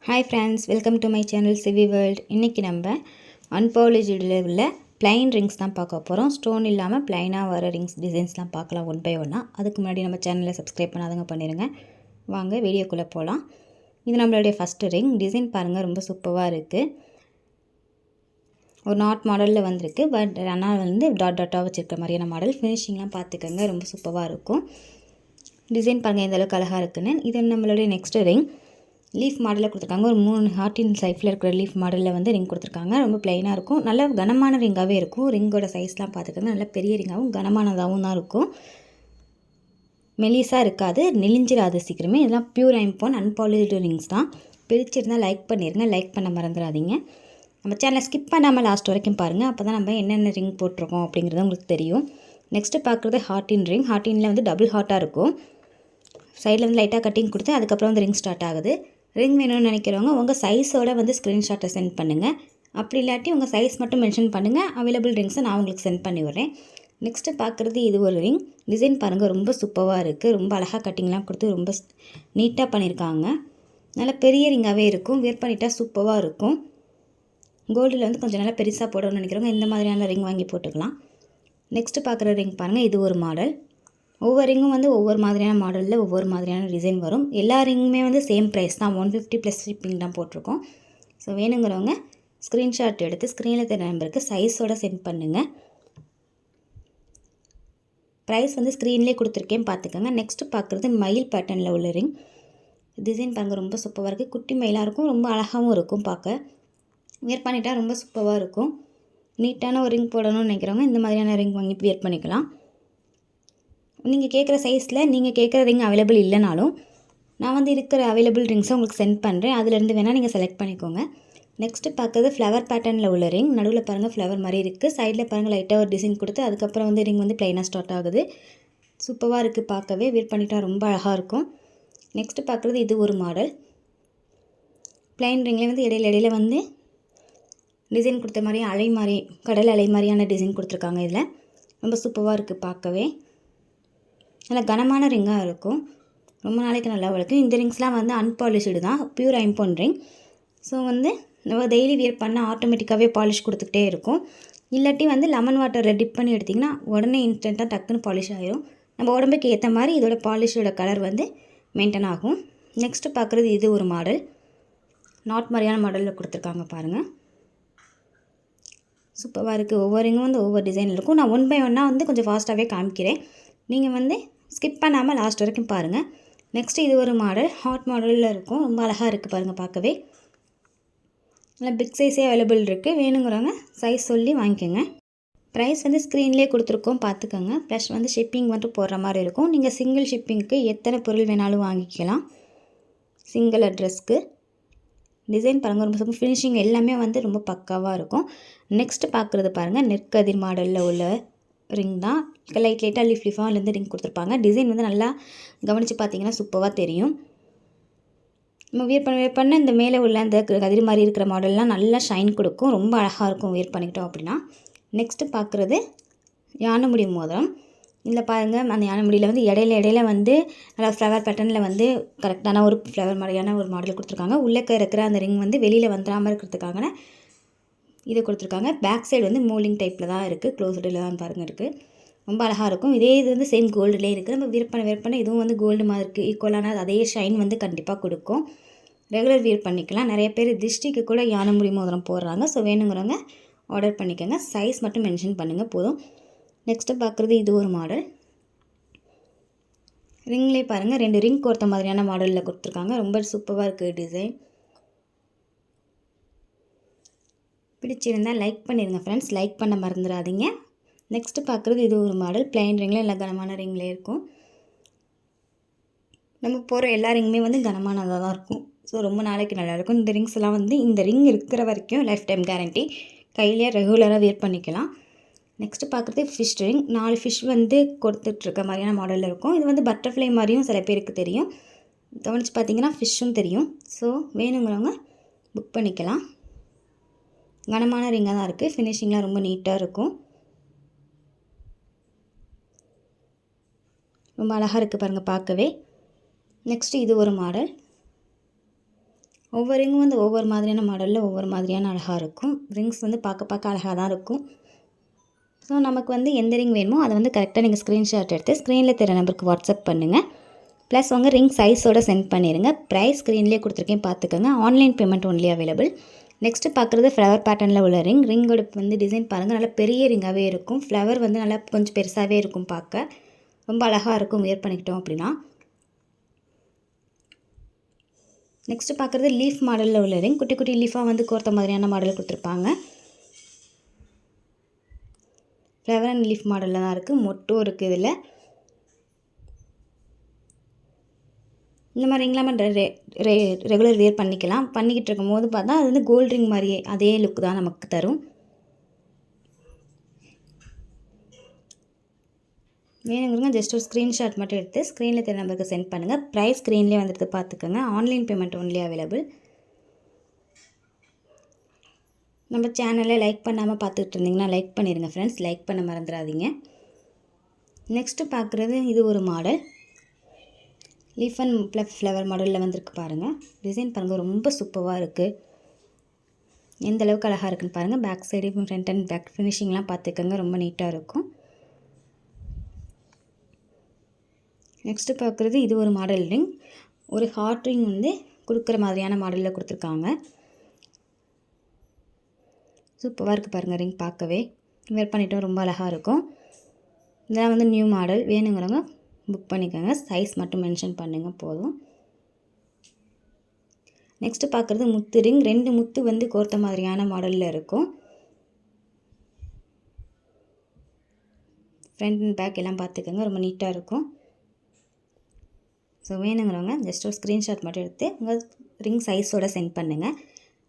Hi friends, welcome to my channel CV world. இன்றைக்கி நம்ம அன்பாலிஷ்டில் உள்ள பிளைன் ரிங்ஸ் தான் பார்க்க போகிறோம். ஸ்டோன் இல்லாமல் பிளைனாக வர ரிங்ஸ் டிசைன்ஸ்லாம் பார்க்கலாம் ஒன் பை ஒன்னாக. அதுக்கு முன்னாடி நம்ம சேனலை சப்ஸ்கிரைப் பண்ணாதவங்க பண்ணிடுங்க. வாங்க வீடியோக்குள்ளே போகலாம். இது நம்மளுடைய ஃபஸ்ட்டு ரிங். டிசைன் பாருங்கள், ரொம்ப சூப்பராக இருக்குது. ஒரு நாட் மாடலில் வந்திருக்கு, பட் ஆனால் வந்து டாட்டாக வச்சுருக்க மாதிரியான மாடல். ஃபினிஷிங்லாம் பார்த்துக்கோங்க, ரொம்ப சூப்பராக இருக்கும். டிசைன் பாருங்கள் எந்த அளவுக்கு அழகாக இருக்குன்னு. இது நம்மளுடைய நெக்ஸ்ட்டு ரிங். லீஃப் மாடலில் கொடுத்துருக்காங்க. ஒரு 3 ஹார்ட்டின் சைஃபில் இருக்கிற லீஃப் மாடலில் வந்து ரிங் கொடுத்துருக்காங்க. ரொம்ப ப்ளைனாக இருக்கும், நல்ல கனமான ரிங்காகவே இருக்கும். ரிங்கோட சைஸ்லாம் பார்த்துக்கோங்க, நல்ல பெரிய ரிங்காகவும் கனமானதாகவும் தான் இருக்கும். மெலிசாக இருக்காது, நெளிஞ்சிடாது சீக்கிரமே. இதெல்லாம் பியூர் ஐம்போன் அன்பாலிஷ்டு ரிங்ஸ் தான். பிடிச்சிருந்தால் லைக் பண்ணிடுங்க, லைக் பண்ண மறந்துடாதீங்க. நம்ம சேனலை ஸ்கிப் பண்ணாமல் லாஸ்ட் வரைக்கும் பாருங்கள், அப்போ தான் நம்ம என்னென்ன ரிங் போட்டிருக்கோம் அப்படிங்கிறது உங்களுக்கு தெரியும். நெக்ஸ்ட்டு பார்க்குறது ஹார்ட்டின் ரிங். ஹார்ட்டினில் வந்து டபுள் ஹார்ட்டாக இருக்கும். சைடில் வந்து லைட்டாக கட்டிங் கொடுத்து அதுக்கப்புறம் வந்து ரிங் ஸ்டார்ட் ஆகுது. ரிங் வேணும்னு நினைக்கிறவங்க உங்கள் சைஸோடு வந்து ஸ்க்ரீன்ஷாட்டை சென்ட் பண்ணுங்கள். அப்படி இல்லாட்டி உங்கள் சைஸ் மட்டும் மென்ஷன் பண்ணுங்கள். அவைலபிள் ரிங்ஸை நான் உங்களுக்கு சென்ட் பண்ணி விட்றேன். நெக்ஸ்ட்டு பார்க்குறது இது ஒரு ரிங். டிசைன் பாருங்கள், ரொம்ப சூப்பராக இருக்குது. ரொம்ப அழகாக கட்டிங்லாம் கொடுத்து ரொம்ப நீட்டாக பண்ணியிருக்காங்க. நல்லா பெரிய ரிங்காகவே இருக்கும். வியர் பண்ணிட்டால் சூப்பராக இருக்கும். கோல்டில் வந்து கொஞ்சம் நல்லா பெருசாக போடணும்னு நினைக்கிறவங்க இந்த மாதிரியான ரிங் வாங்கி போட்டுக்கலாம். நெக்ஸ்ட்டு பார்க்குற ரிங் பாருங்கள், இது ஒரு மாடல். ஒவ்வொரு ரிங்கும் வந்து ஒவ்வொரு மாதிரியான மாடலில் ஒவ்வொரு மாதிரியான டிசைன் வரும். எல்லா ரிங்குமே வந்து சேம் ப்ரைஸ் தான், 150 ப்ளஸ் ஷிப்பிங் தான் போட்டிருக்கோம். ஸோ வேணுங்கிறவங்க ஸ்க்ரீன்ஷாட் எடுத்து ஸ்க்ரீனில் தெரிய நம்பருக்கு சைஸோடு சென்ட் பண்ணுங்கள். ப்ரைஸ் வந்து ஸ்க்ரீன்லேயே கொடுத்துருக்கேன், பார்த்துக்கோங்க. நெக்ஸ்ட்டு பார்க்குறது மயில் பேட்டர்னில் உள்ள ரிங். டிசைன் பாருங்கள், ரொம்ப சூப்பராக இருக்குது. குட்டி மயிலாக இருக்கும், ரொம்ப அழகாகவும் இருக்கும் பார்க்க. வியர் பண்ணிட்டால் ரொம்ப சூப்பராக இருக்கும். நீட்டான ஒரு ரிங் போடணும்னு நினைக்கிறவங்க இந்த மாதிரியான ரிங் வாங்கி வியர் பண்ணிக்கலாம். நீங்கள் கேட்குற சைஸில் நீங்கள் கேட்குற ரிங் அவைலபிள் இல்லைனாலும் நான் வந்து இருக்கிற அவைலபிள் ரிங்ஸை உங்களுக்கு சென்ட் பண்ணுறேன். அதிலேருந்து வேணால் நீங்கள் செலக்ட் பண்ணிக்கோங்க. நெக்ஸ்ட்டு பார்க்குறது ஃப்ளவர் பேட்டர்னில் உள்ள ரிங். நடுவில் பாருங்கள் ஃப்ளவர் மாதிரி இருக்குது. சைடில் பாருங்கள் லைட்டாக ஒரு டிசைன் கொடுத்து அதுக்கப்புறம் வந்து ரிங் வந்து ப்ளைனாக ஸ்டார்ட் ஆகுது. சூப்பராக இருக்குது பார்க்கவே. வியர் பண்ணிட்டால் ரொம்ப அழகாக இருக்கும். நெக்ஸ்ட்டு பார்க்குறது இது ஒரு மாடல். ப்ளைன் ரிங்லேயே வந்து இடையில வந்து டிசைன் கொடுத்த மாதிரி அலை மாதிரி, கடல் அலை மாதிரியான டிசைன் கொடுத்துருக்காங்க. இதில் ரொம்ப சூப்பராக இருக்குது பார்க்கவே. நல்லா கனமான ரிங்காக இருக்கும், ரொம்ப நாளைக்கு நல்லா இருக்கும். இந்த ரிங்ஸ்லாம் வந்து அன்பாலிஷ்டு தான், பியூர் ஐம்போன் ரிங். ஸோ வந்து நம்ம டெய்லி வியர் பண்ணால் ஆட்டோமேட்டிக்காகவே பாலிஷ் கொடுத்துக்கிட்டே இருக்கும். இல்லாட்டி வந்து லெமன் வாட்டரில் டிப் பண்ணி எடுத்திங்கன்னா உடனே இன்ஸ்டண்ட்டாக டக்குன்னு பாலிஷ் ஆகிரும். நம்ம உடம்புக்கு ஏற்ற மாதிரி இதோட பாலிஷோட கலர் வந்து மெயின்டைன் ஆகும். நெக்ஸ்ட்டு பார்க்குறது இது ஒரு மாடல். நாட் மாதிரியான மாடலில் கொடுத்துருக்காங்க பாருங்கள், சூப்பராக இருக்குது. ஒவ்வொரு ரிங்கும் வந்து ஒவ்வொரு டிசைனில் இருக்கும். நான் ஒன் பை ஒன்னாக வந்து கொஞ்சம் ஃபாஸ்ட்டாகவே காமிக்கிறேன், நீங்கள் வந்து ஸ்கிப் பண்ணாமல் லாஸ்ட் வரைக்கும் பாருங்கள். நெக்ஸ்ட்டு இது ஒரு மாடல், ஹாட் மாடலில் இருக்கும். ரொம்ப அழகாக இருக்குது பாருங்கள் பார்க்கவே. நல்லா பிக் சைஸே அவைலபிள் இருக்குது. வேணுங்கிறவங்க சைஸ் சொல்லி வாங்கிக்கோங்க. ப்ரைஸ் வந்து ஸ்க்ரீன்லேயே கொடுத்துருக்கோம், பார்த்துக்கோங்க. ப்ளஸ் வந்து ஷிப்பிங் மட்டும் போடுற மாதிரி இருக்கும். நீங்கள் சிங்கிள் ஷிப்பிங்க்கு எத்தனை பொருள் வேணாலும் வாங்கிக்கலாம், சிங்கிள் அட்ரஸ்க்கு. டிசைன் பாருங்கள், ரொம்ப சூப்பர். ஃபினிஷிங் எல்லாமே வந்து ரொம்ப பக்காவாக இருக்கும். நெக்ஸ்ட்டு பார்க்குறது பாருங்கள், நெற்கதிர் மாடலில் உள்ள ரிங் தான். லைட்டாக லீஃபாக அதுலேருந்து ரிங் கொடுத்துருப்பாங்க. டிசைன் வந்து நல்லா கவனித்து பார்த்தீங்கன்னா சூப்பராக தெரியும். நம்ம வியர் பண்ண இந்த மேலே உள்ள அந்த கதிர் மாதிரி இருக்கிற மாடல்லாம் நல்லா ஷைன் கொடுக்கும், ரொம்ப அழகாக இருக்கும் வியர் பண்ணிக்கிட்டோம் அப்படின்னா. நெக்ஸ்ட்டு பார்க்குறது யானைமுடி மோதிரம். இதில் பாருங்கள், அந்த யானைமுடியில் வந்து இடையில வந்து நல்லா ஃப்ளவர் பேட்டர்னில் வந்து கரெக்டான ஒரு ஃப்ளவர் மாதிரியான ஒரு மாடல் கொடுத்துருக்காங்க. உள்ளே இருக்கிற அந்த ரிங் வந்து வெளியில் வந்துடாமல் இருக்கிறதுக்காக இது கொடுத்துருக்காங்க. பேக் சைடு வந்து மோல்டிங் டைப்பில் தான் இருக்குது, க்ளோஸ்டில் தான் பாருங்கள் இருக்குது. ரொம்ப அழகாக இருக்கும். இதே இது வந்து சேம் கோல்டுலேயே இருக்குது. நம்ம வியர் பண்ண இதுவும் வந்து கோல்டு மாதிரி இருக்குது. ஈக்குவலான அதே ஷைன் வந்து கண்டிப்பாக கொடுக்கும். ரெகுலர் வியர் பண்ணிக்கலாம். நிறைய பேர் திருஷ்டிக்கு கூட யானைமுடி மோதிரம் போடுறாங்க. ஸோ வேணுங்கிறவங்க ஆர்டர் பண்ணிக்கோங்க. சைஸ் மட்டும் மென்ஷன் பண்ணுங்கள் போதும். நெக்ஸ்ட்டு பார்க்குறது இது ஒரு மாடல். ரிங்லேயே பாருங்கள், 2 ரிங் கோர்த்த மாதிரியான மாடலில் கொடுத்துருக்காங்க. ரொம்ப சூப்பராக இருக்குது டிசைன். பிடிச்சிருந்தால் லைக் பண்ணிடுங்க ஃப்ரெண்ட்ஸ், லைக் பண்ண மறந்துடாதீங்க. நெக்ஸ்ட்டு பார்க்குறது இது ஒரு மாடல். பிளைன் ரிங்கில் இல்லை கனமான ரிங்லேயே இருக்கும். நம்ம போகிற எல்லா ரிங்குமே வந்து கனமானதாக தான் இருக்கும். ஸோ ரொம்ப நாளைக்கு நல்லாயிருக்கும். இந்த ரிங்ஸ் எல்லாம் வந்து இந்த ரிங் இருக்கிற வரைக்கும் லைஃப் டைம் கேரண்டி. கையிலே ரெகுலராக வியர் பண்ணிக்கலாம். நெக்ஸ்ட்டு பார்க்குறது ஃபிஷ் ரிங். 4 ஃபிஷ் வந்து கொடுத்துட்ருக்க மாதிரியான மாடலில் இருக்கும். இது வந்து பட்டர்ஃப்ளை மாதிரியும் சில பேருக்கு தெரியும். கவனித்து பார்த்தீங்கன்னா ஃபிஷ்ஷும் தெரியும். ஸோ வேணுங்கிறவங்க புக் பண்ணிக்கலாம். கனமான ரிங்காக தான் இருக்குது. ஃபினிஷிங்லாம் ரொம்ப நீட்டாக இருக்கும். ரொம்ப அழகாக இருக்குது பாருங்கள் பார்க்கவே. நெக்ஸ்ட்டு இது ஒரு மாடல். ஒவ்வொரு ரிங்கும் வந்து ஒவ்வொரு மாதிரியான மாடலில் ஒவ்வொரு மாதிரியான அழகாக இருக்கும். ரிங்ஸ் வந்து பார்க்க அழகாக தான் இருக்கும். ஸோ நமக்கு வந்து எந்த ரிங் வேணுமோ அதை வந்து கரெக்டாக நீங்கள் ஸ்க்ரீன்ஷாட் எடுத்து ஸ்க்ரீனில் தெரிய நம்பருக்கு வாட்ஸ்அப் பண்ணுங்கள். ப்ளஸ் உங்கள் ரிங் சைஸோடு சென்ட் பண்ணிடுங்க. ப்ரைஸ் ஸ்க்ரீன்லேயே கொடுத்துருக்கேன் பார்த்துக்கோங்க. Online payment only available. Next பார்க்குறது ஃப்ளவர் பேட்டர்னில் உள்ள ரிங்கோட வந்து டிசைன் பாருங்கள். நல்லா பெரிய ரிங்காகவே இருக்கும். ஃப்ளவர் வந்து நல்லா கொஞ்சம் பெருசாகவே இருக்கும். பார்க்க ரொம்ப அழகாக இருக்கும் வியர் பண்ணிக்கிட்டோம் அப்படின்னா. நெக்ஸ்ட்டு பார்க்குறது லீஃப் மாடலில் உள்ள ரிங். குட்டி குட்டி லீஃபாக வந்து கோர்த்த மாதிரியான மாடல் கொடுத்துருப்பாங்க. ஃப்ளவர் அண்ட் லீஃப் மாடலில் தான் இருக்குது. மொட்டும் இருக்குது இதில். இந்த மாதிரி ரிங்லாம் நம்ம ரெகுலர் வியர் பண்ணிக்கலாம். பண்ணிக்கிட்டு இருக்கும் போது பார்த்தா அது வந்து கோல்டு ரிங் மாதிரியே அதே லுக் தான் நமக்கு தரும். வேணுங்கிறவங்க ஜஸ்ட் ஒரு ஸ்க்ரீன்ஷாட் மட்டும் எடுத்து ஸ்க்ரீனில் தெரிய நம்பருக்கு சென்ட் பண்ணுங்கள். ப்ரைஸ் ஸ்க்ரீன்லேயே வந்துட்டு பார்த்துக்கோங்க. Online payment only available. நம்ம சேனலை லைக் பண்ணாமல் பார்த்துக்கிட்டு இருந்தீங்கன்னா லைக் பண்ணிடுங்க ஃப்ரெண்ட்ஸ். லைக் பண்ண மறந்துடாதீங்க. நெக்ஸ்ட்டு பார்க்குறது இது ஒரு மாடல். லீஃப் அண்ட் ஃப்ளவர் மாடலில் வந்திருக்கு பாருங்கள். டிசைன் பாருங்கள் ரொம்ப சூப்பராக இருக்குது. எந்த அளவுக்கு அழகாக இருக்குன்னு பாருங்கள். Back side front and back ஃபினிஷிங்லாம் பார்த்துக்கோங்க. ரொம்ப நீட்டாக இருக்கும். நெக்ஸ்ட்டு பார்க்குறது இது ஒரு மாடல் ரிங். ஒரு ஹார்ட் ரிங் வந்து கொடுக்குற மாதிரியான மாடலில் கொடுத்துருக்காங்க. சூப்பராக இருக்குது பாருங்கள். ரிங் பார்க்கவே வேர் பண்ணிட்டோம் ரொம்ப அழகாக இருக்கும். இதெல்லாம் வந்து நியூ மாடல். வேணுங்கிறவங்க புக் பண்ணிக்கோங்க. சைஸ் மட்டும் மென்ஷன் பண்ணுங்கள் போதும். நெக்ஸ்ட்டு பார்க்குறது முத்து ரிங். 2 முத்து வந்து கோர்த்த மாதிரியான மாடலில் இருக்கும். ஃப்ரண்ட் அண்ட் பேக் எல்லாம் பார்த்துக்கோங்க. ரொம்ப நீட்டாக இருக்கும். ஸோ வேணுங்கிறவங்க ஜஸ்ட் ஒரு ஸ்க்ரீன்ஷாட் மட்டும் எடுத்து உங்கள் ரிங் சைஸோடு சென்ட் பண்ணுங்கள்.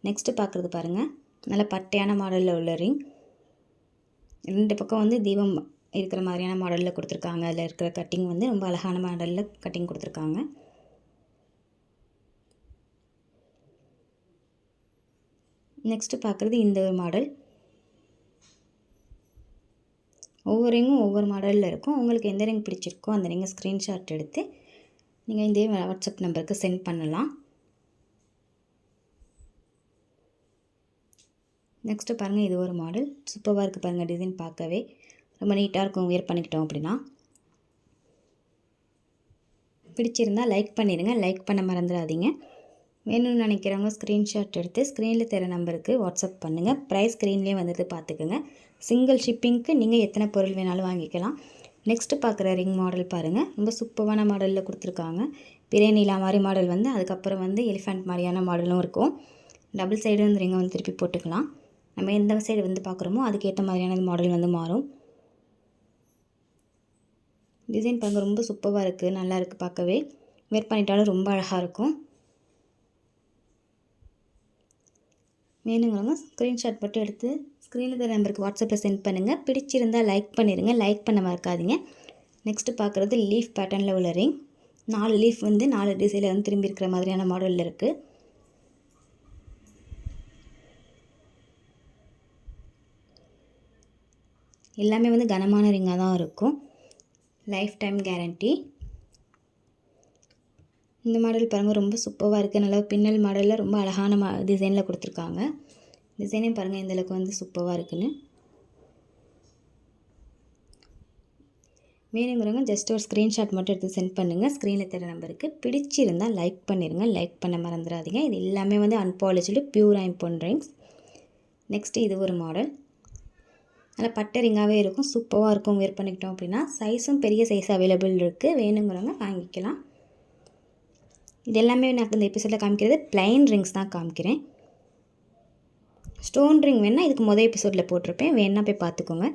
நெக்ஸ்ட்டு பார்க்குறது பாருங்கள். நல்ல பட்டையான மாடலில் உள்ள ரிங். 2 பக்கம் வந்து தீபம் இருக்கிற மாதிரியான மாடலில் கொடுத்துருக்காங்க. அதில் இருக்கிற கட்டிங் வந்து ரொம்ப அழகான மாடலில் கட்டிங் கொடுத்துருக்காங்க. நெக்ஸ்ட்டு பார்க்குறது இந்த ஒரு மாடல். ஒவ்வொரு ரிங்கும் ஒவ்வொரு மாடலில் இருக்கும். உங்களுக்கு எந்த ரிங் பிடிச்சிருக்கோ அந்த ரிங்கை ஸ்க்ரீன்ஷாட் எடுத்து நீங்கள் இந்த வாட்ஸ்அப் நம்பருக்கு சென்ட் பண்ணலாம். நெக்ஸ்ட்டு பாருங்கள் இது ஒரு மாடல். சூப்பராக இருக்குது பாருங்கள். டிசைன் பார்க்கவே ரொம்ப நீட்டாக இருக்கும் வியர் பண்ணிக்கிட்டோம் அப்படின்னா. பிடிச்சிருந்தால் லைக் பண்ணிடுங்க. லைக் பண்ண மறந்துடாதீங்க. வேணும்னு நினைக்கிறவங்க ஸ்க்ரீன்ஷாட் எடுத்து ஸ்க்ரீனில் தர நம்பருக்கு வாட்ஸ்அப் பண்ணுங்கள். ப்ரைஸ் ஸ்க்ரீன்லேயே வந்துட்டு பார்த்துக்குங்க. சிங்கிள் ஷிப்பிங்க்கு நீங்கள் எத்தனை பொருள் வேணாலும் வாங்கிக்கலாம். நெக்ஸ்ட்டு பார்க்குற ரிங் மாடல் பாருங்கள். ரொம்ப சூப்பரான மாடலில் கொடுத்துருக்காங்க. பிறை நீலா மாதிரி மாடல் வந்து அதுக்கப்புறம் வந்து எலிஃபண்ட் மாதிரியான மாடலும் இருக்கும். டபுள் சைடு வந்து ரிங்கை வந்து திருப்பி போட்டுக்கலாம். நம்ம எந்த சைடு வந்து பார்க்குறோமோ அதுக்கேற்ற மாதிரியான மாடல் வந்து மாறும். டிசைன் பாருங்கள் ரொம்ப சூப்பராக இருக்குது. நல்லா இருக்குது பார்க்கவே. வேர் பண்ணிட்டாலும் ரொம்ப அழகாக இருக்கும். வேணுங்கிறவங்க ஸ்க்ரீன்ஷாட் மட்டும் எடுத்து ஸ்க்ரீனில் தர நம்பருக்கு வாட்ஸ்அப்பில் சென்ட் பண்ணுங்கள். பிடிச்சிருந்தால் லைக் பண்ணிடுங்க. லைக் பண்ண மறக்காதீங்க. நெக்ஸ்ட்டு பார்க்குறது லீஃப் பேட்டர்னில் உள்ள ரிங். 4 லீஃப் வந்து 4 டிசைனில் வந்து திரும்பி இருக்கிற மாதிரியான மாடலில் இருக்குது. எல்லாமே வந்து கனமான ரிங்காக தான் இருக்கும். Life time guarantee. இந்த மாடல் பாருங்கள் ரொம்ப சூப்பராக இருக்குது. நல்லா பின்னல் மாடலில் ரொம்ப அழகான டிசைனில் கொடுத்துருக்காங்க. டிசைனே பாருங்கள் எந்தளவுக்கு வந்து சூப்பராக இருக்குன்னு. வேணுங்கிறவங்க ஜஸ்ட் ஒரு ஸ்க்ரீன்ஷாட் மட்டும் எடுத்து சென்ட் பண்ணுங்கள் ஸ்க்ரீனில் தர நம்பருக்கு. பிடிச்சிருந்தால் லைக் பண்ணிடுங்க. லைக் பண்ண மறந்துடாதீங்க. இது எல்லாமே வந்து அன்பாலிஷ்டு பியூர் ஐம்பொன் ரிங்ஸ். நெக்ஸ்ட்டு இது ஒரு மாடல். நல்லா பட்டை ரிங்காகவே இருக்கும். சூப்பராக இருக்கும் வேர் பண்ணிக்கிட்டோம் அப்படின்னா. சைஸும் பெரிய சைஸ் அவைலபிள் இருக்குது. வேணுங்கிறவங்க வாங்கிக்கலாம். இது எல்லாமே நான் இந்த எபிசோடில் காமிக்கிறது ப்ளைன் ரிங்ஸ் தான் காமிக்கிறேன். ஸ்டோன் ரிங் வேணால் இதுக்கு மொதல் எபிசோடில் போட்டிருப்பேன். வேணா போய் பார்த்துக்கோங்க.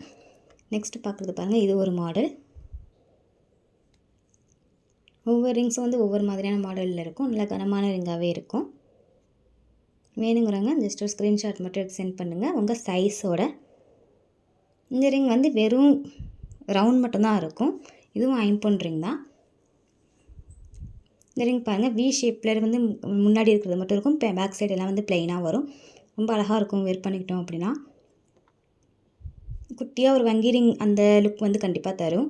நெக்ஸ்ட்டு பார்க்குறது பாருங்கள். இது ஒரு மாடல். ஒவ்வொரு ரிங்ஸும் வந்து ஒவ்வொரு மாதிரியான மாடலில் இருக்கும். நல்லா கனமான ரிங்காகவே இருக்கும். வேணுங்கிறவங்க ஜஸ்ட் ஒரு ஸ்க்ரீன்ஷாட் மட்டும் எடுத்து சென்ட் பண்ணுங்கள் உங்கள் சைஸோட. இந்த ரிங் வந்து வெறும் ரவுண்ட் மட்டும்தான் இருக்கும். இதுவும் ஐம்பொன் ரிங் தான். இந்த ரிங் பாருங்கள் வி ஷேப்பில் வந்து முன்னாடி இருக்கிறது மட்டும் இருக்கும். பேக் சைடு எல்லாம் வந்து ப்ளைனாக வரும். ரொம்ப அழகாக இருக்கும் வேர் பண்ணிக்கிட்டோம் அப்படின்னா. குட்டியாக ஒரு வங்கி ரிங் அந்த லுக் வந்து கண்டிப்பாக தரும்.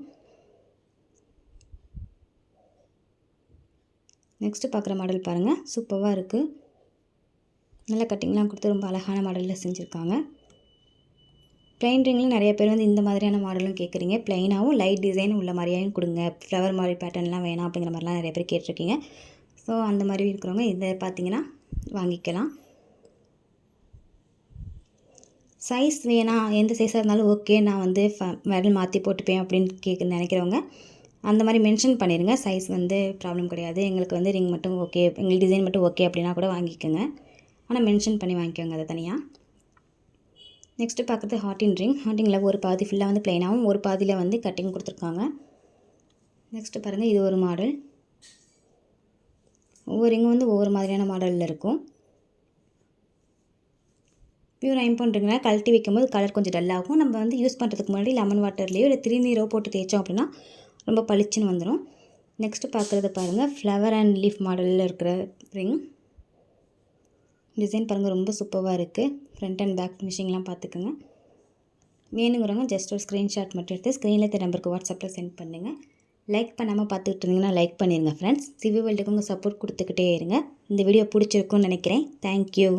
நெக்ஸ்ட்டு பார்க்குற மாடல் பாருங்கள். சூப்பராக இருக்குது. நல்ல கட்டிங்லாம் கொடுத்து ரொம்ப அழகான மாடலில் செஞ்சுருக்காங்க. ப்ளைன் ரிங்கில் நிறைய பேர் வந்து இந்த மாதிரியான மாடலும் கேட்குறீங்க. ப்ளைனாகவும் லைட் டிசைன் உள்ள மாதிரியாகவும் கொடுங்க, ஃப்ளவர் மாதிரி பேட்டர்ன்லாம் வேணாம் அப்படிங்கிற மாதிரிலாம் நிறைய பேர் கேட்டிருக்கீங்க. ஸோ அந்த மாதிரி இருக்கிறவங்க இதை பார்த்தீங்கன்னா வாங்கிக்கலாம். சைஸ் வேணாம், எந்த சைஸாக இருந்தாலும் ஓகே, நான் வந்து விரல் மாற்றி போட்டுப்பேன் அப்படின்னு நினைக்கிறவங்க அந்த மாதிரி மென்ஷன் பண்ணிடுங்க. சைஸ் வந்து ப்ராப்ளம் கிடையாது, எங்களுக்கு வந்து ரிங் மட்டும் ஓகே, எங்களுக்கு டிசைன் மட்டும் ஓகே அப்படின்னா கூட வாங்கிக்கோங்க. ஆனால் மென்ஷன் பண்ணி வாங்கிக்கோங்க அதை தனியாக. நெக்ஸ்ட்டு பார்க்குறது ஹார்டின் ரிங். ஹார்டிங்கில் ஒரு பாதி ஃபுல்லாக வந்து ப்ளைனாகவும் ஒரு பாதியில் வந்து கட்டிங் கொடுத்துருக்காங்க. நெக்ஸ்ட்டு பாருங்கள், இது ஒரு மாடல். ஒவ்வொரு ரிங்கும் வந்து ஒவ்வொரு மாதிரியான மாடலில் இருக்கும். பியூர் ஐம்பொன் ரிங்னால் கழட்டி வைக்கும்போது கலர் கொஞ்சம் டல்லாகும். நம்ம வந்து யூஸ் பண்ணுறதுக்கு முன்னாடி லெமன் வாட்டர்லேயோ இல்லை திருநீரோ போட்டு தேய்ச்சோம் அப்படின்னா ரொம்ப பளிச்சுன்னு வந்துடும். நெக்ஸ்ட்டு பார்க்குறது பாருங்கள், ஃப்ளவர் அண்ட் லீஃப் மாடலில் இருக்கிற ரிங். டிசைன் பாருங்கள் ரொம்ப சூப்பராக இருக்குது. ஃப்ரண்ட் அண்ட் பேக் ஃபினிஷிங்லாம் பார்த்துக்குங்க. வேணுங்கிறவங்க ஜஸ்ட் ஒரு ஸ்க்ரீன்ஷாட் மட்டும் எடுத்து ஸ்க்ரீனில் நம்பருக்கு வாட்ஸ்அப்பில் சென்ட் பண்ணுங்கள். லைக் பண்ணாமல் பார்த்துக்கிட்டு இருந்தீங்கன்னா லைக் பண்ணிடுங்க ஃப்ரெண்ட்ஸ். சிவி வேர்ல்டுக்கு உங்கள் சப்போர்ட் கொடுத்துக்கிட்டே இருங்க. இந்த வீடியோ பிடிச்சிருக்குன்னு நினைக்கிறேன். தேங்க்யூ.